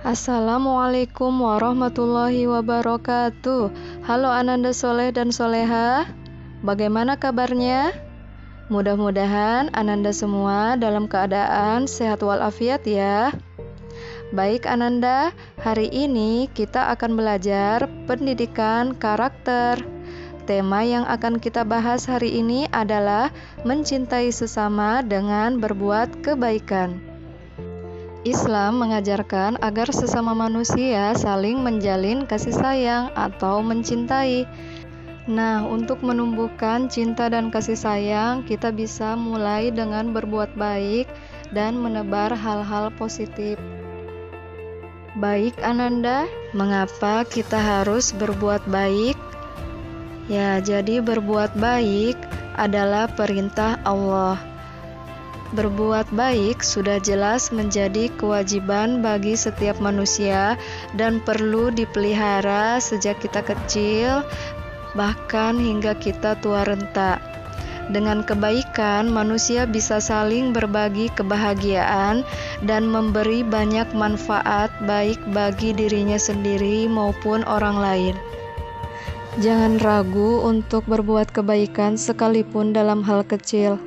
Assalamualaikum warahmatullahi wabarakatuh. Halo Ananda Soleh dan Soleha, bagaimana kabarnya? Mudah-mudahan Ananda semua dalam keadaan sehat walafiat ya. Baik Ananda, hari ini kita akan belajar pendidikan karakter. Tema yang akan kita bahas hari ini adalah mencintai sesama dengan berbuat kebaikan. Islam mengajarkan agar sesama manusia saling menjalin kasih sayang atau mencintai. Nah, untuk menumbuhkan cinta dan kasih sayang, kita bisa mulai dengan berbuat baik dan menebar hal-hal positif. Baik Ananda, mengapa kita harus berbuat baik? Ya, jadi berbuat baik adalah perintah Allah. Berbuat baik sudah jelas menjadi kewajiban bagi setiap manusia dan perlu dipelihara sejak kita kecil, bahkan hingga kita tua renta. Dengan kebaikan, manusia bisa saling berbagi kebahagiaan dan memberi banyak manfaat baik bagi dirinya sendiri maupun orang lain. Jangan ragu untuk berbuat kebaikan sekalipun dalam hal kecil.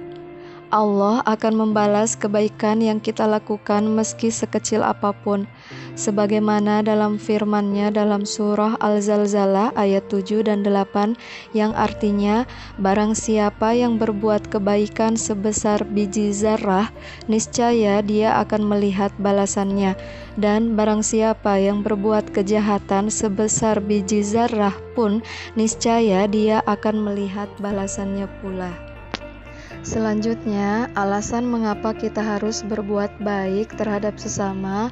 Allah akan membalas kebaikan yang kita lakukan meski sekecil apapun, sebagaimana dalam firman-Nya dalam surah Al-Zalzalah ayat 7 dan 8 yang artinya, barang siapa yang berbuat kebaikan sebesar biji zarah, niscaya dia akan melihat balasannya, dan barang siapa yang berbuat kejahatan sebesar biji zarah pun, niscaya dia akan melihat balasannya pula. Selanjutnya, alasan mengapa kita harus berbuat baik terhadap sesama,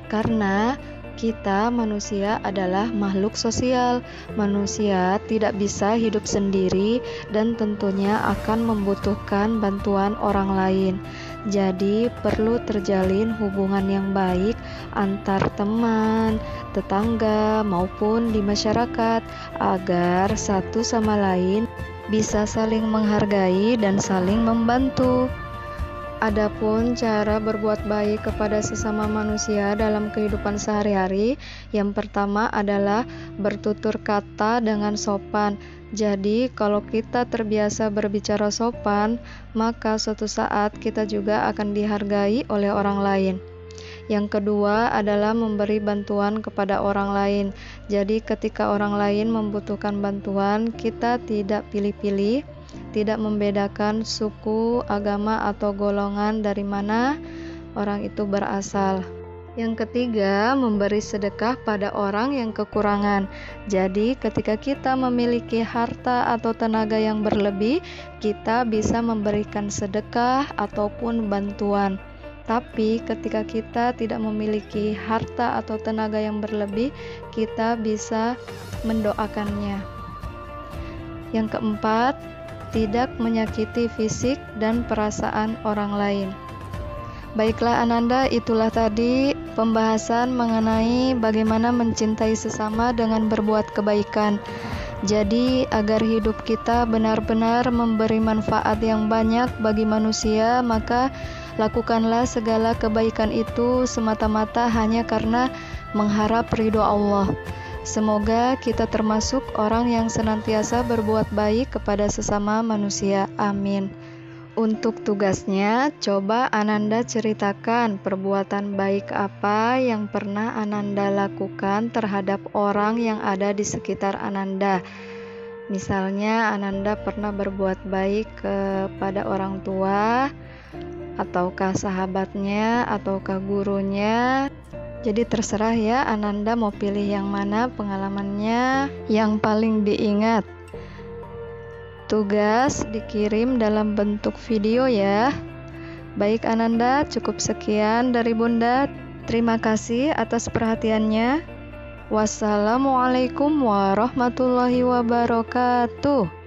karena kita manusia adalah makhluk sosial. Manusia tidak bisa hidup sendiri dan tentunya akan membutuhkan bantuan orang lain. Jadi perlu terjalin hubungan yang baik antar teman, tetangga maupun di masyarakat agar satu sama lain bisa saling menghargai dan saling membantu. Adapun cara berbuat baik kepada sesama manusia dalam kehidupan sehari-hari, yang pertama adalah bertutur kata dengan sopan. Jadi, kalau kita terbiasa berbicara sopan, maka suatu saat kita juga akan dihargai oleh orang lain. Yang kedua adalah memberi bantuan kepada orang lain. Jadi ketika orang lain membutuhkan bantuan, kita tidak pilih-pilih, tidak membedakan suku, agama, atau golongan dari mana orang itu berasal. Yang ketiga, memberi sedekah pada orang yang kekurangan. Jadi ketika kita memiliki harta atau tenaga yang berlebih, kita bisa memberikan sedekah ataupun bantuan. Tapi ketika kita tidak memiliki harta atau tenaga yang berlebih, kita bisa mendoakannya. Yang keempat, tidak menyakiti fisik dan perasaan orang lain. Baiklah Ananda, itulah tadi pembahasan mengenai bagaimana mencintai sesama dengan berbuat kebaikan. Jadi agar hidup kita benar-benar memberi manfaat yang banyak bagi manusia, maka lakukanlah segala kebaikan itu semata-mata hanya karena mengharap ridho Allah. Semoga kita termasuk orang yang senantiasa berbuat baik kepada sesama manusia. Amin. Untuk tugasnya, coba Ananda ceritakan perbuatan baik apa yang pernah Ananda lakukan terhadap orang yang ada di sekitar Ananda. Misalnya Ananda pernah berbuat baik kepada orang tua, ataukah sahabatnya, ataukah gurunya. Jadi terserah ya, Ananda mau pilih yang mana pengalamannya yang paling diingat. Tugas dikirim dalam bentuk video ya. Baik Ananda, cukup sekian dari Bunda. Terima kasih atas perhatiannya. Wassalamualaikum warahmatullahi wabarakatuh.